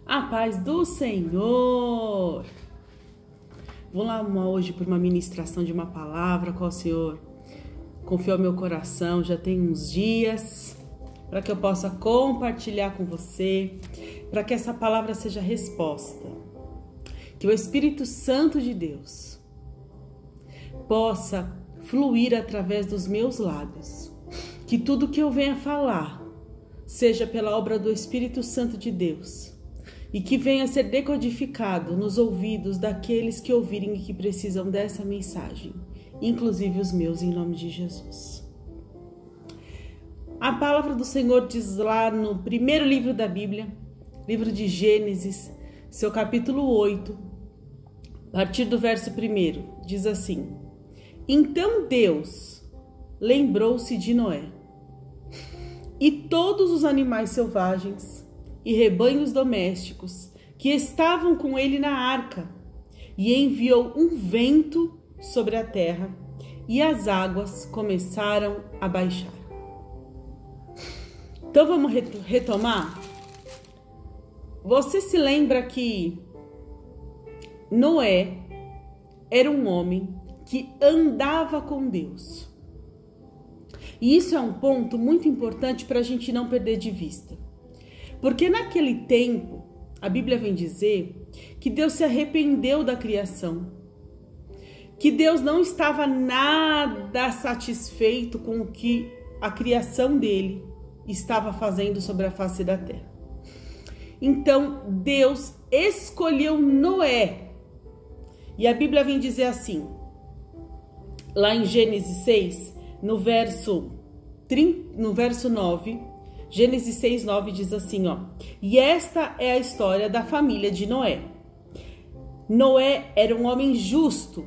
A paz do Senhor! Vou lá hoje por uma ministração de uma palavra qual o Senhor confiou ao meu coração já tem uns dias, para que eu possa compartilhar com você, para que essa palavra seja resposta. Que o Espírito Santo de Deus possa fluir através dos meus lábios. Que tudo que eu venha falar seja pela obra do Espírito Santo de Deus. E que venha a ser decodificado nos ouvidos daqueles que ouvirem e que precisam dessa mensagem, inclusive os meus, em nome de Jesus. A palavra do Senhor diz lá no primeiro livro da Bíblia, livro de Gênesis, seu capítulo 8, a partir do verso 1, diz assim: Então Deus lembrou-se de Noé e todos os animais selvagens e rebanhos domésticos que estavam com ele na arca, e enviou um vento sobre a terra, e as águas começaram a baixar. Então vamos retomar? Você se lembra que Noé era um homem que andava com Deus. E isso é um ponto muito importante para a gente não perder de vista. Porque naquele tempo, a Bíblia vem dizer que Deus se arrependeu da criação, que Deus não estava nada satisfeito com o que a criação dele estava fazendo sobre a face da terra. Então, Deus escolheu Noé. E a Bíblia vem dizer assim, lá em Gênesis 6, no verso 9, Gênesis 6, 9 diz assim, E esta é a história da família de Noé. Noé era um homem justo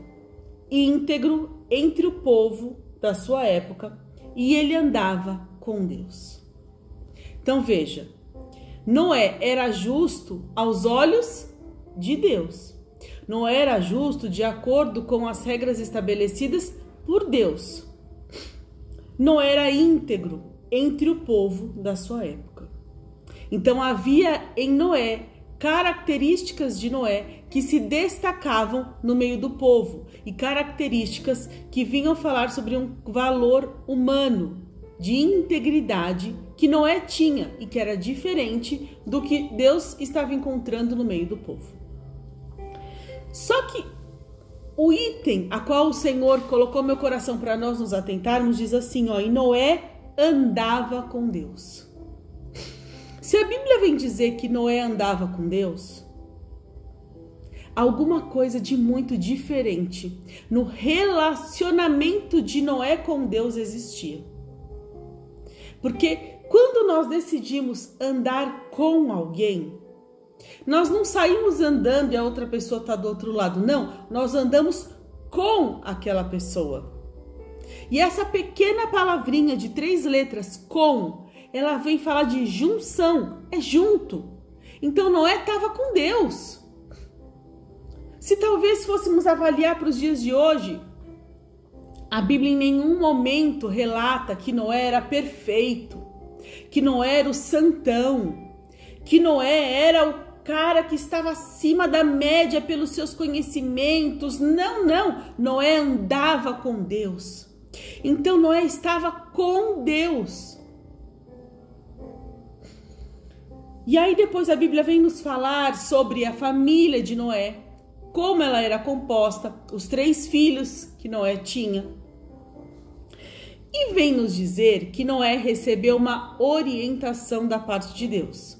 e íntegro entre o povo da sua época, e ele andava com Deus. Então veja, Noé era justo aos olhos de Deus. Noé era justo de acordo com as regras estabelecidas por Deus. Noé era íntegro entre o povo da sua época. Então havia em Noé características de Noé que se destacavam no meio do povo e características que vinham falar sobre um valor humano de integridade que Noé tinha e que era diferente do que Deus estava encontrando no meio do povo. Só que o item a qual o Senhor colocou meu coração para nós nos atentarmos diz assim, e Noé andava com Deus. Se a Bíblia vem dizer que Noé andava com Deus, alguma coisa de muito diferente no relacionamento de Noé com Deus existia. Porque quando nós decidimos andar com alguém, nós não saímos andando e a outra pessoa está do outro lado, não, nós andamos com aquela pessoa. E essa pequena palavrinha de 3 letras, com, ela vem falar de junção, é junto. Então Noé estava com Deus. Se talvez fôssemos avaliar para os dias de hoje, a Bíblia em nenhum momento relata que Noé era perfeito, que Noé era o santão, que Noé era o cara que estava acima da média pelos seus conhecimentos. Não, Noé andava com Deus. Então Noé estava com Deus. E aí depois a Bíblia vem nos falar sobre a família de Noé, como ela era composta, os 3 filhos que Noé tinha. E vem nos dizer que Noé recebeu uma orientação da parte de Deus.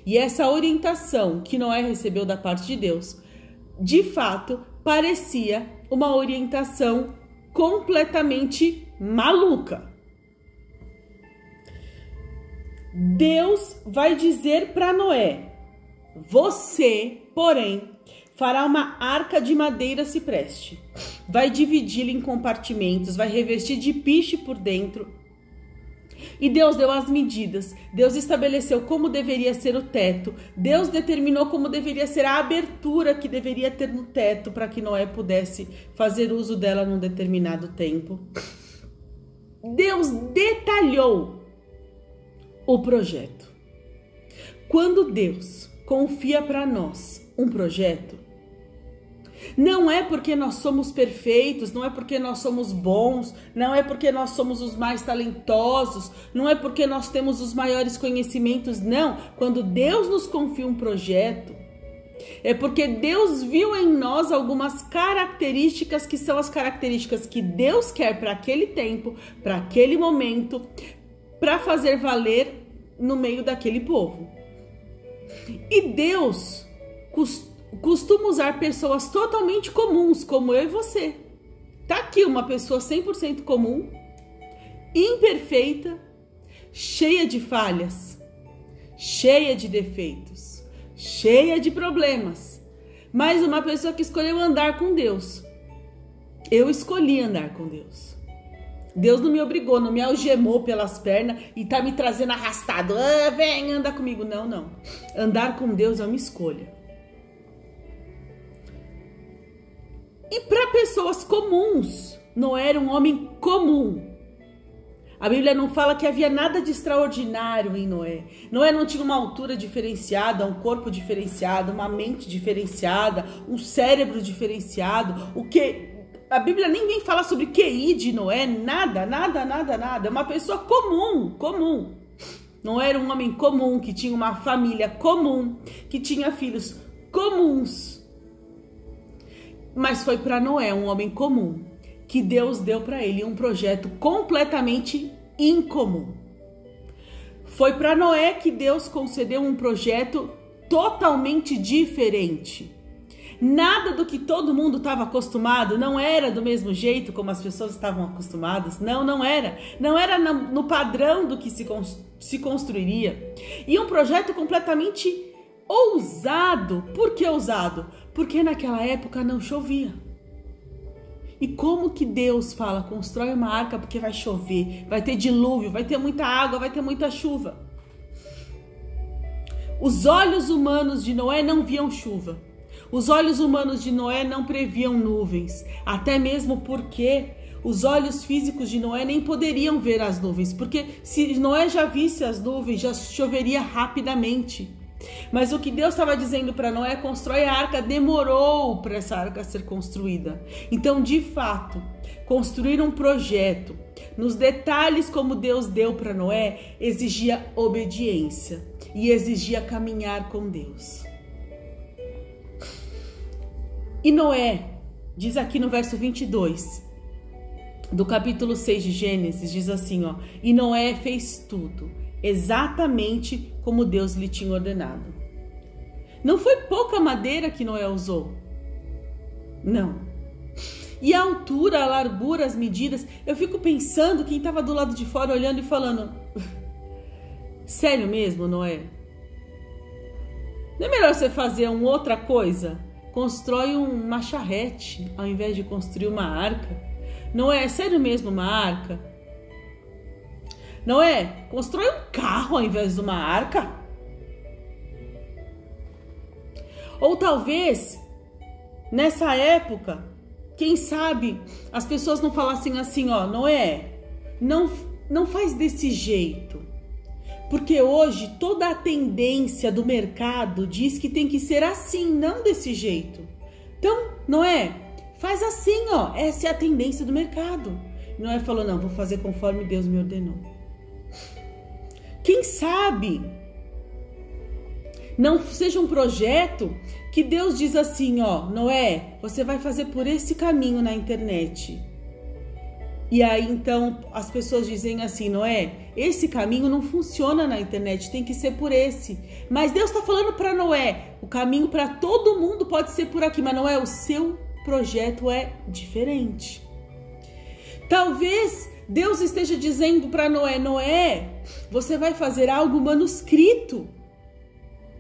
E essa orientação que Noé recebeu da parte de Deus, de fato, parecia uma orientação completamente maluca. Deus vai dizer para Noé: você, porém, fará uma arca de madeira cipreste, vai dividi-la em compartimentos, vai revestir de piche por dentro. E Deus deu as medidas, Deus estabeleceu como deveria ser o teto, Deus determinou como deveria ser a abertura que deveria ter no teto para que Noé pudesse fazer uso dela num determinado tempo. Deus detalhou o projeto. Quando Deus confia para nós um projeto, não é porque nós somos perfeitos, não é porque nós somos bons, não é porque nós somos os mais talentosos, não é porque nós temos os maiores conhecimentos, não. Quando Deus nos confia um projeto, é porque Deus viu em nós algumas características que são as características que Deus quer para aquele tempo, para aquele momento, para fazer valer no meio daquele povo. E Deus costuma usar pessoas totalmente comuns, como eu e você. Tá aqui uma pessoa 100% comum, imperfeita, cheia de falhas, cheia de defeitos, cheia de problemas, mas uma pessoa que escolheu andar com Deus. Eu escolhi andar com Deus. Deus não me obrigou, não me algemou pelas pernas e tá me trazendo arrastado. Ah, vem, anda comigo. Não, não. Andar com Deus é uma escolha. E para pessoas comuns, Noé era um homem comum. A Bíblia não fala que havia nada de extraordinário em Noé. Noé não tinha uma altura diferenciada, um corpo diferenciado, uma mente diferenciada, um cérebro diferenciado. A Bíblia nem vem falar sobre QI de Noé, nada. É uma pessoa comum. Noé era um homem comum, que tinha uma família comum, que tinha filhos comuns. Mas foi para Noé, um homem comum, que Deus deu para ele um projeto completamente incomum. Foi para Noé que Deus concedeu um projeto totalmente diferente. Nada do que todo mundo estava acostumado, não era do mesmo jeito como as pessoas estavam acostumadas. Não era. Não era no padrão do que se construiria. E um projeto completamente ousado. Por que ousado? Porque naquela época não chovia. E como que Deus fala, constrói uma arca porque vai chover, vai ter dilúvio, vai ter muita água, vai ter muita chuva. Os olhos humanos de Noé não viam chuva. Os olhos humanos de Noé não previam nuvens. Até mesmo porque os olhos físicos de Noé nem poderiam ver as nuvens. Porque se Noé já visse as nuvens, já choveria rapidamente. Mas o que Deus estava dizendo para Noé, constrói a arca, demorou para essa arca ser construída. Então, de fato, construir um projeto, nos detalhes como Deus deu para Noé, exigia obediência e exigia caminhar com Deus. E Noé, diz aqui no verso 22, do capítulo 6 de Gênesis, diz assim, ó, e Noé fez tudo exatamente como Deus lhe tinha ordenado. Não foi pouca madeira que Noé usou. Não. E a altura, a largura, as medidas, eu fico pensando, quem estava do lado de fora olhando e falando, sério mesmo, Noé? Não é melhor você fazer uma outra coisa? Constrói uma charrete ao invés de construir uma arca. Noé, é sério mesmo uma arca? Noé, constrói um carro ao invés de uma arca? Ou talvez, nessa época, quem sabe, as pessoas não falassem assim, ó, Noé, não faz desse jeito. Porque hoje toda a tendência do mercado diz que tem que ser assim, não desse jeito. Então, Noé, faz assim, ó, essa é a tendência do mercado. Noé falou, não, vou fazer conforme Deus me ordenou. Quem sabe não seja um projeto que Deus diz assim, ó, Noé, você vai fazer por esse caminho na internet. E aí então as pessoas dizem assim, Noé, esse caminho não funciona na internet, tem que ser por esse. Mas Deus está falando para Noé, o caminho para todo mundo pode ser por aqui, mas Noé, o seu projeto é diferente. Talvez Deus esteja dizendo para Noé, Noé, você vai fazer algo manuscrito.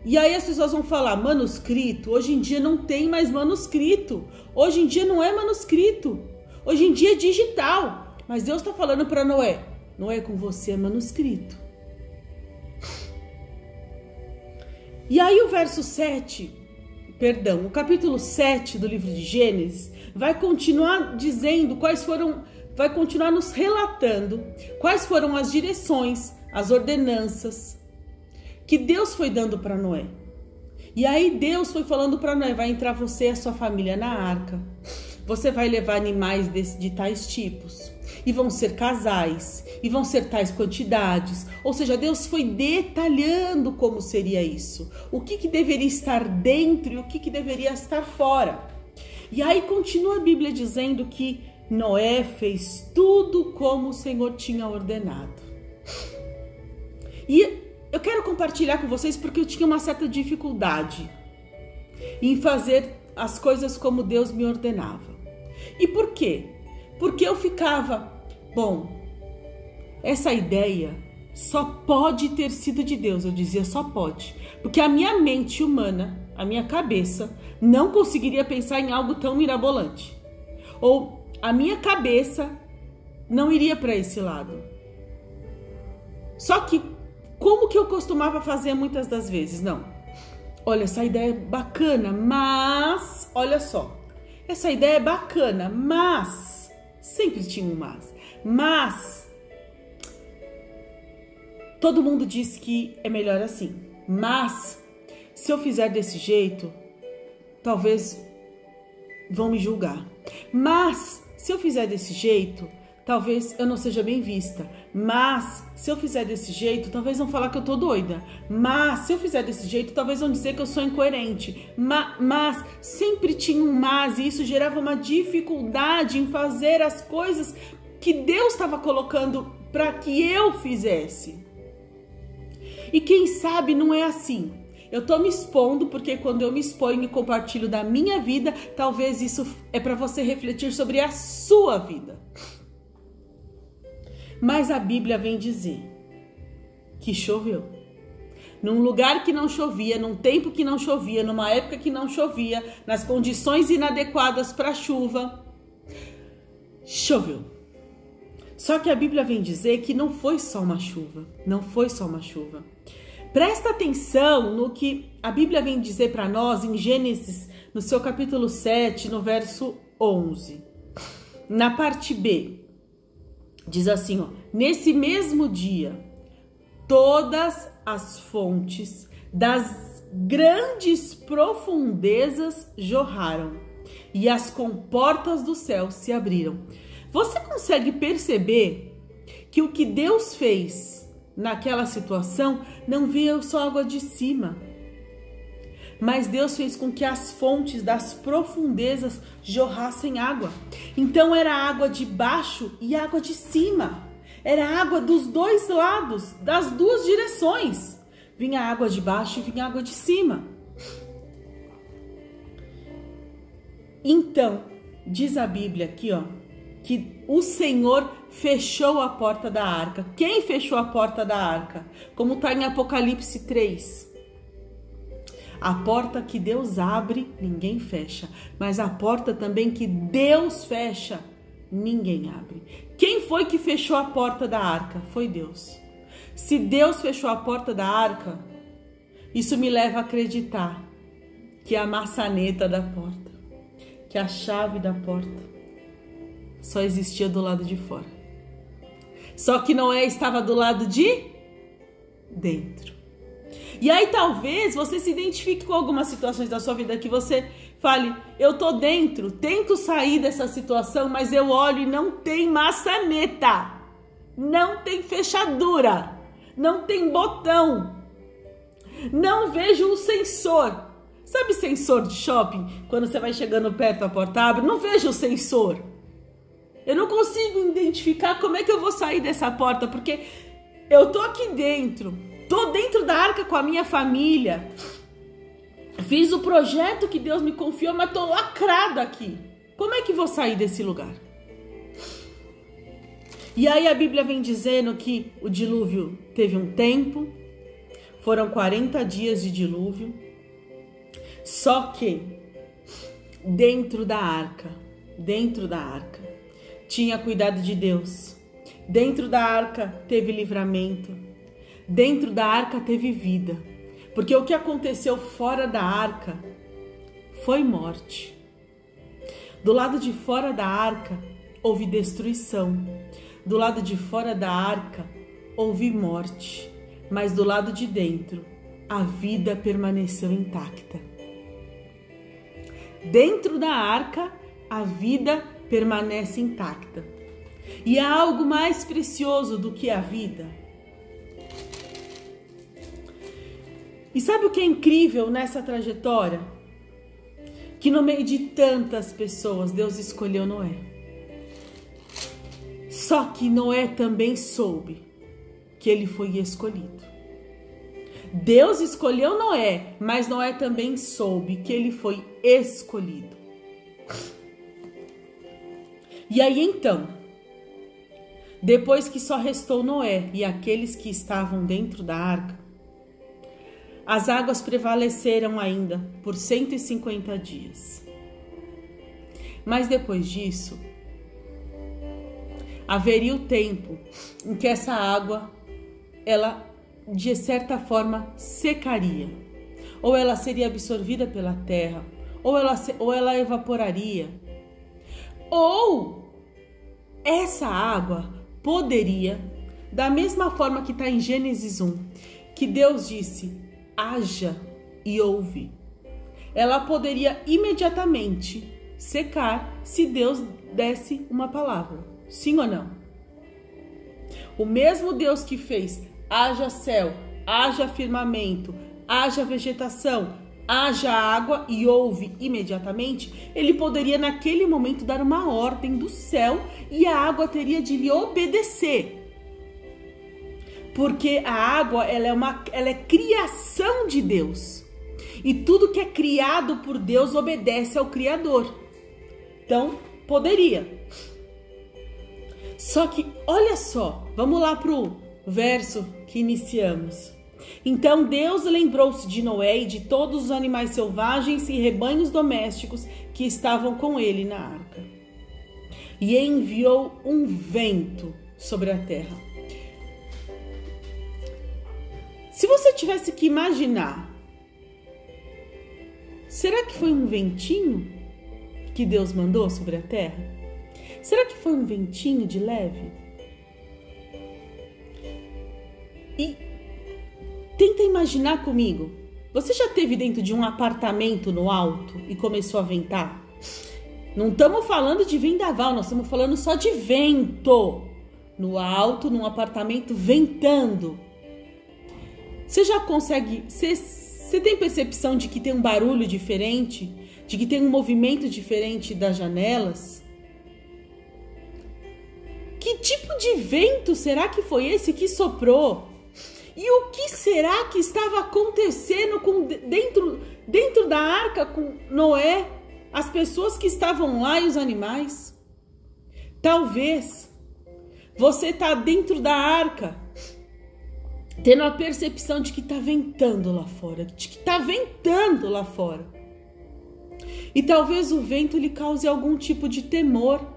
E aí as pessoas vão falar, manuscrito? Hoje em dia não tem mais manuscrito. Hoje em dia não é manuscrito. Hoje em dia é digital. Mas Deus está falando para Noé, Noé, com você é manuscrito. E aí o verso 7, o capítulo 7 do livro de Gênesis vai continuar dizendo vai continuar nos relatando quais foram as direções, as ordenanças que Deus foi dando para Noé. E aí Deus foi falando para Noé, vai entrar você e a sua família na arca. Você vai levar animais de tais tipos. E vão ser casais. E vão ser tais quantidades. Ou seja, Deus foi detalhando como seria isso. O que deveria estar dentro e o que deveria estar fora. E aí continua a Bíblia dizendo que Noé fez tudo como o Senhor tinha ordenado. E eu quero compartilhar com vocês porque eu tinha uma certa dificuldade em fazer as coisas como Deus me ordenava. E por quê? Porque eu ficava, bom, essa ideia só pode ter sido de Deus. Eu dizia só pode, porque a minha mente humana, a minha cabeça, não conseguiria pensar em algo tão mirabolante. Ou a minha cabeça não iria para esse lado. Só que, como que eu costumava fazer muitas das vezes? Não. Olha, essa ideia é bacana, mas... Olha só. Essa ideia é bacana, mas... Sempre tinha um mas. Mas... Todo mundo diz que é melhor assim. Mas... Se eu fizer desse jeito, talvez vão me julgar. Mas, se eu fizer desse jeito, talvez eu não seja bem vista. Mas, se eu fizer desse jeito, talvez vão falar que eu tô doida. Mas, se eu fizer desse jeito, talvez vão dizer que eu sou incoerente. Mas, sempre tinha um mas, e isso gerava uma dificuldade em fazer as coisas que Deus estava colocando para que eu fizesse. E quem sabe não é assim. Eu tô me expondo porque quando eu me exponho e compartilho da minha vida, talvez isso é para você refletir sobre a sua vida. Mas a Bíblia vem dizer que choveu. Num lugar que não chovia, num tempo que não chovia, numa época que não chovia, nas condições inadequadas para a chuva, choveu. Só que a Bíblia vem dizer que não foi só uma chuva, não foi só uma chuva. Presta atenção no que a Bíblia vem dizer para nós em Gênesis, no seu capítulo 7, no verso 11. Na parte B, diz assim, ó: nesse mesmo dia, todas as fontes das grandes profundezas jorraram e as comportas do céu se abriram. Você consegue perceber que o que Deus fez naquela situação não veio só água de cima, mas Deus fez com que as fontes das profundezas jorrassem água. Então era água de baixo e água de cima. Era água dos dois lados, das duas direções. Vinha água de baixo e vinha água de cima. Então, diz a Bíblia aqui, ó, que o Senhor fechou a porta da arca. Quem fechou a porta da arca? Como está em Apocalipse 3. A porta que Deus abre, ninguém fecha. Mas a porta também que Deus fecha, ninguém abre. Quem foi que fechou a porta da arca? Foi Deus. Se Deus fechou a porta da arca, isso me leva a acreditar que a maçaneta da porta, que a chave da porta, só existia do lado de fora. Só que Noé estava do lado de dentro. E aí talvez você se identifique com algumas situações da sua vida que você fale, eu tô dentro, tento sair dessa situação, mas eu olho e não tem maçaneta, não tem fechadura, não tem botão, não vejo um sensor. Sabe sensor de shopping? Quando você vai chegando perto a porta abre, não vejo o sensor. Eu não consigo identificar como é que eu vou sair dessa porta, porque eu tô aqui dentro, tô dentro da arca com a minha família, fiz o projeto que Deus me confiou, mas tô lacrado aqui. Como é que vou sair desse lugar? E aí a Bíblia vem dizendo que o dilúvio teve um tempo, foram 40 dias de dilúvio, só que dentro da arca, tinha cuidado de Deus. Dentro da arca teve livramento. Dentro da arca teve vida. Porque o que aconteceu fora da arca foi morte. Do lado de fora da arca houve destruição. Do lado de fora da arca houve morte. Mas do lado de dentro a vida permaneceu intacta. Dentro da arca, a vida permanece intacta. E há algo mais precioso do que a vida. E sabe o que é incrível nessa trajetória? Que no meio de tantas pessoas, Deus escolheu Noé. Só que Noé também soube que ele foi escolhido. Deus escolheu Noé, mas Noé também soube que ele foi escolhido. E aí então, depois que só restou Noé e aqueles que estavam dentro da arca, as águas prevaleceram ainda por 150 dias. Mas depois disso, haveria o tempo em que essa água, ela de certa forma secaria. Ou ela seria absorvida pela terra, ou ela evaporaria. Ou essa água poderia, da mesma forma que está em Gênesis 1, que Deus disse, haja e houve. Ela poderia imediatamente secar se Deus desse uma palavra. Sim ou não? O mesmo Deus que fez haja céu, haja firmamento, haja vegetação, haja água e houve imediatamente, ele poderia naquele momento dar uma ordem do céu e a água teria de lhe obedecer. Porque a água ela é criação de Deus. E tudo que é criado por Deus obedece ao Criador. Então, poderia. Só que, olha só, vamos lá para o verso que iniciamos. Então Deus lembrou-se de Noé e de todos os animais selvagens e rebanhos domésticos que estavam com ele na arca. E enviou um vento sobre a terra. Se você tivesse que imaginar, será que foi um ventinho que Deus mandou sobre a terra? Será que foi um ventinho de leve? E tenta imaginar comigo. Você já esteve dentro de um apartamento no alto e começou a ventar? Não estamos falando de vendaval, nós estamos falando só de vento. No alto, num apartamento, ventando. Você já consegue... Você tem percepção de que tem um barulho diferente? De que tem um movimento diferente das janelas? Que tipo de vento será que foi esse que soprou? E o que será que estava acontecendo dentro da arca com Noé, as pessoas que estavam lá e os animais? Talvez você está dentro da arca, tendo a percepção de que está ventando lá fora, de que está ventando lá fora. E talvez o vento lhe cause algum tipo de temor.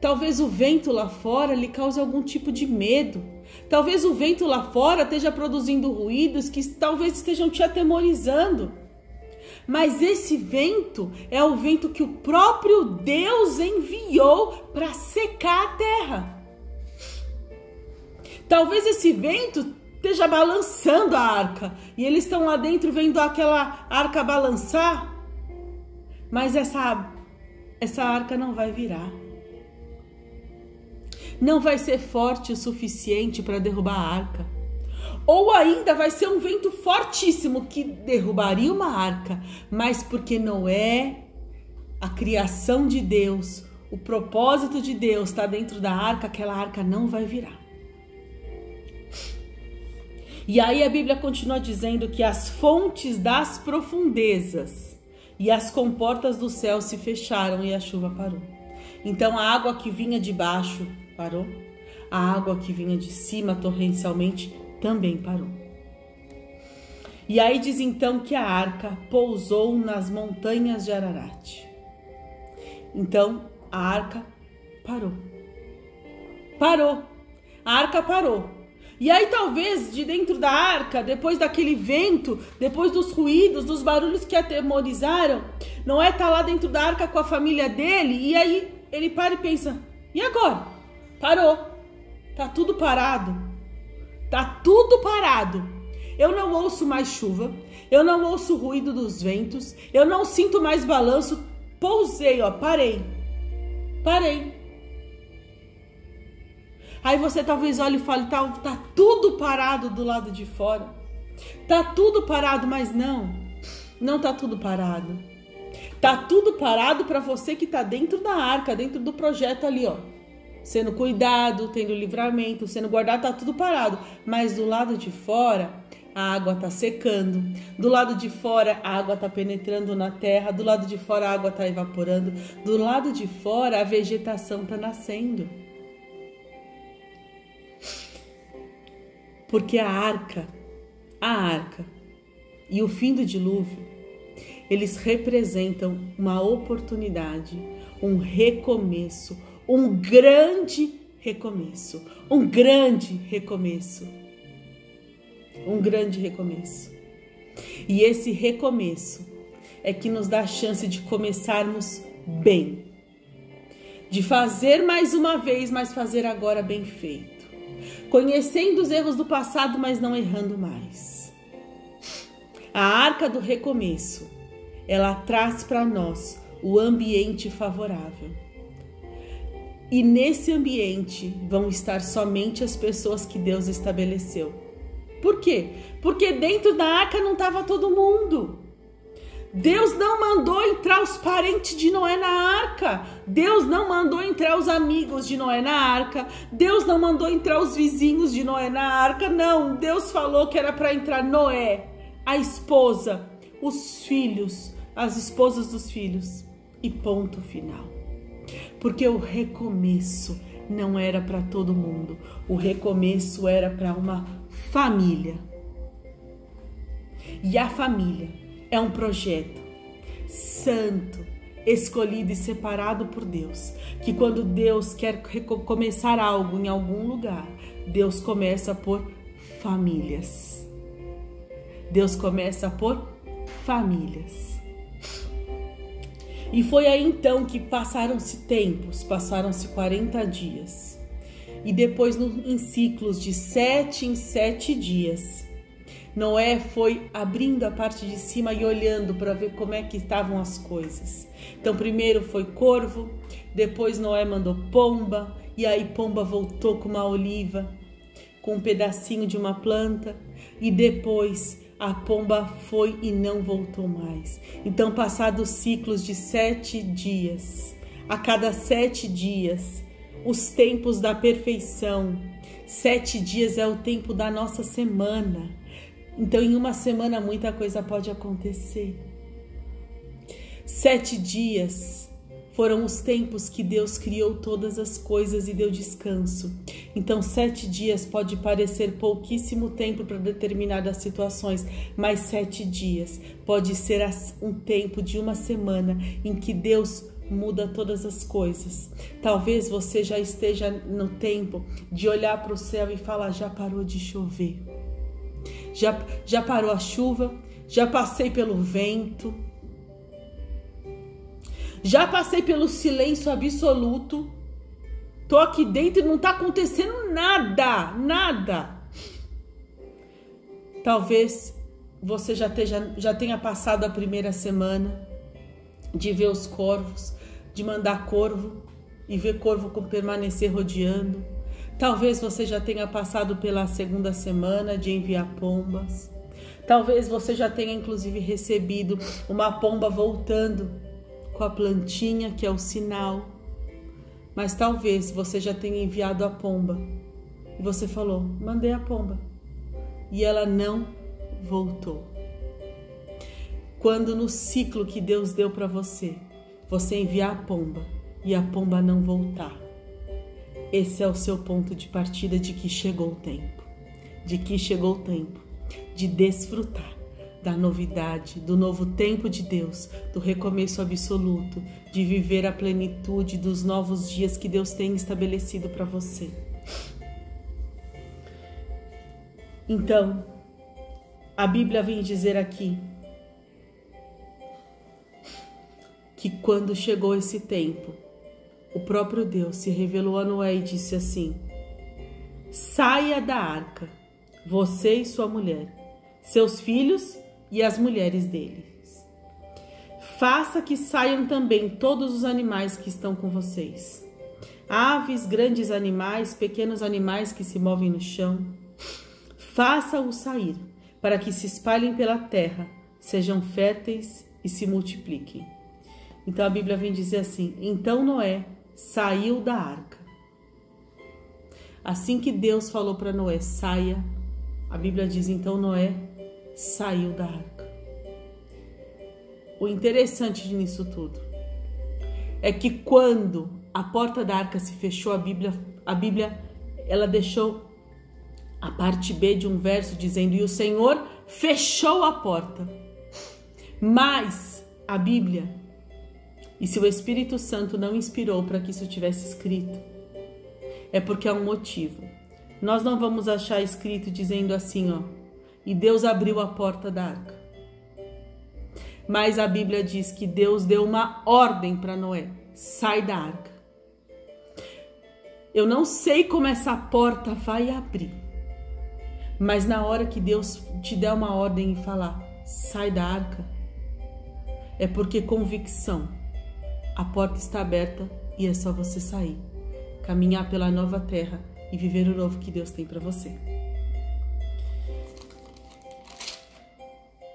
Talvez o vento lá fora lhe cause algum tipo de medo. Talvez o vento lá fora esteja produzindo ruídos que talvez estejam te atemorizando. Mas esse vento é o vento que o próprio Deus enviou para secar a terra. Talvez esse vento esteja balançando a arca e eles estão lá dentro vendo aquela arca balançar. Mas essa arca não vai virar. Não vai ser forte o suficiente para derrubar a arca. Ou ainda vai ser um vento fortíssimo que derrubaria uma arca, mas porque Noé, a criação de Deus, o propósito de Deus está dentro da arca, aquela arca não vai virar. E aí a Bíblia continua dizendo que as fontes das profundezas e as comportas do céu se fecharam e a chuva parou. Então a água que vinha de baixo parou, a água que vinha de cima torrencialmente também parou. E aí diz então que a arca pousou nas montanhas de Ararat. Então a arca parou. A arca parou. E aí talvez de dentro da arca, depois daquele vento, depois dos ruídos, dos barulhos que atemorizaram, Noé está lá dentro da arca com a família dele e aí ele para e pensa, e agora? Parou. Tá tudo parado. Tá tudo parado. eu não ouço mais chuva, eu não ouço o ruído dos ventos, eu não sinto mais balanço. Pousei, ó, parei. Aí você talvez olhe e fale, tá tudo parado do lado de fora. Tá tudo parado, mas não tá tudo parado. Tá tudo parado para você que tá dentro da arca, dentro do projeto ali, ó. Sendo cuidado, tendo livramento, sendo guardado, tá tudo parado. Mas do lado de fora, a água tá secando. Do lado de fora, a água tá penetrando na terra. Do lado de fora, a água tá evaporando. Do lado de fora, a vegetação tá nascendo. Porque a arca e o fim do dilúvio, eles representam uma oportunidade, um recomeço, um grande recomeço. E esse recomeço é que nos dá a chance de começarmos bem. De fazer mais uma vez, mas fazer agora bem feito. Conhecendo os erros do passado, mas não errando mais. A arca do recomeço, ela traz para nós o ambiente favorável. E nesse ambiente vão estar somente as pessoas que Deus estabeleceu. Por quê? Porque dentro da arca não estava todo mundo. Deus não mandou entrar os parentes de Noé na arca. Deus não mandou entrar os amigos de Noé na arca. Deus não mandou entrar os vizinhos de Noé na arca. Não, Deus falou que era para entrar Noé, a esposa, os filhos, as esposas dos filhos. E ponto final. Porque o recomeço não era para todo mundo. O recomeço era para uma família. E a família é um projeto santo, escolhido e separado por Deus. Que quando Deus quer começar algo em algum lugar, Deus começa por famílias. Deus começa por famílias. E foi aí então que passaram-se tempos, passaram-se 40 dias. E depois em ciclos de 7 em 7 dias, Noé foi abrindo a parte de cima e olhando para ver como é que estavam as coisas. Então primeiro foi corvo, depois Noé mandou pomba, e aí pomba voltou com uma oliva, com um pedacinho de uma planta, e depois a pomba foi e não voltou mais. Então passados ciclos de 7 dias, a cada 7 dias, os tempos da perfeição. 7 dias é o tempo da nossa semana. Então, em uma semana, muita coisa pode acontecer. 7 dias foram os tempos que Deus criou todas as coisas e deu descanso. Então, 7 dias pode parecer pouquíssimo tempo para determinadas situações, mas 7 dias pode ser um tempo de uma semana em que Deus muda todas as coisas. Talvez você já esteja no tempo de olhar para o céu e falar: já parou de chover. Já parou a chuva, já passei pelo vento, já passei pelo silêncio absoluto, tô aqui dentro e não tá acontecendo nada. Talvez você já tenha passado a primeira semana de ver os corvos, de mandar corvo e ver corvo permanecer rodeando. Talvez você já tenha passado pela segunda semana de enviar pombas. Talvez você já tenha inclusive recebido uma pomba voltando com a plantinha, que é o sinal. Mas talvez você já tenha enviado a pomba e você falou: mandei a pomba, e ela não voltou. Quando no ciclo que Deus deu para você enviar a pomba e a pomba não voltar, esse é o seu ponto de partida de que chegou o tempo. De desfrutar da novidade, do novo tempo de Deus, do recomeço absoluto, de viver a plenitude dos novos dias que Deus tem estabelecido para você. Então, a Bíblia vem dizer aqui que quando chegou esse tempo, o próprio Deus se revelou a Noé e disse assim: saia da arca, você e sua mulher, seus filhos e as mulheres deles. Faça que saiam também todos os animais que estão com vocês. Aves, grandes animais, pequenos animais que se movem no chão. Faça-os sair, para que se espalhem pela terra, sejam férteis e se multipliquem. Então a Bíblia vem dizer assim: então Noé saiu da arca. Assim que Deus falou para Noé, saia, a Bíblia diz, então Noé saiu da arca. O interessante nisso tudo é que quando a porta da arca se fechou, a Bíblia ela deixou a parte B de um verso dizendo: e o Senhor fechou a porta. Mas a Bíblia, e se o Espírito Santo não inspirou para que isso tivesse escrito, é porque há um motivo. Nós não vamos achar escrito dizendo assim, ó, e Deus abriu a porta da arca. Mas a Bíblia diz que Deus deu uma ordem para Noé: sai da arca. Eu não sei como essa porta vai abrir, mas na hora que Deus te der uma ordem e falar, sai da arca, é porque convicção, a porta está aberta e é só você sair, caminhar pela nova terra e viver o novo que Deus tem para você.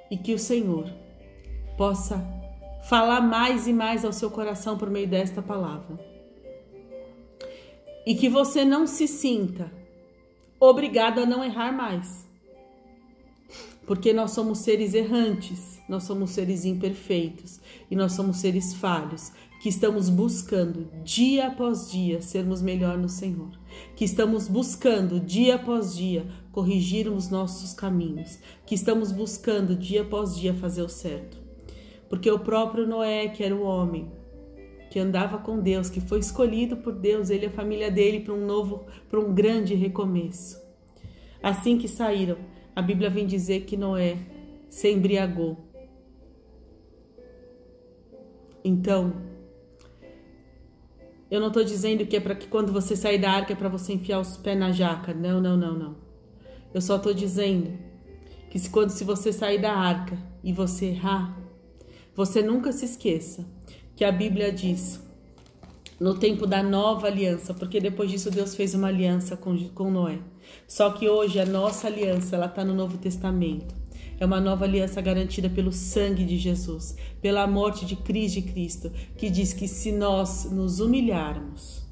E que o Senhor possa falar mais e mais ao seu coração por meio desta palavra. E que você não se sinta obrigado a não errar mais. Porque nós somos seres errantes, nós somos seres imperfeitos e nós somos seres falhos, que estamos buscando dia após dia sermos melhor no Senhor, que estamos buscando dia após dia corrigirmos nossos caminhos, que estamos buscando dia após dia fazer o certo. Porque o próprio Noé, que era o homem que andava com Deus, que foi escolhido por Deus, ele e a família dele para um grande recomeço. Assim que saíram, a Bíblia vem dizer que Noé se embriagou. Então, eu não estou dizendo que é para que quando você sair da arca é para você enfiar os pés na jaca. Não, não, não, não. Eu só estou dizendo que se você sair da arca e você errar, você nunca se esqueça que a Bíblia diz, no tempo da nova aliança, porque depois disso Deus fez uma aliança com Noé. Só que hoje a nossa aliança, ela está no Novo Testamento. É uma nova aliança garantida pelo sangue de Jesus, pela morte de Cristo, que diz que se nós nos humilharmos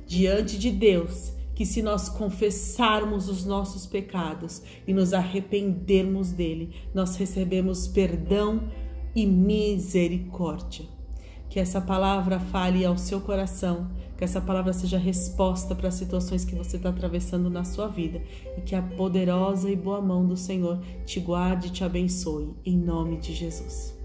diante de Deus, que se nós confessarmos os nossos pecados e nos arrependermos dele, nós recebemos perdão e misericórdia. Que essa palavra fale ao seu coração, que essa palavra seja resposta para as situações que você está atravessando na sua vida e que a poderosa e boa mão do Senhor te guarde e te abençoe, em nome de Jesus.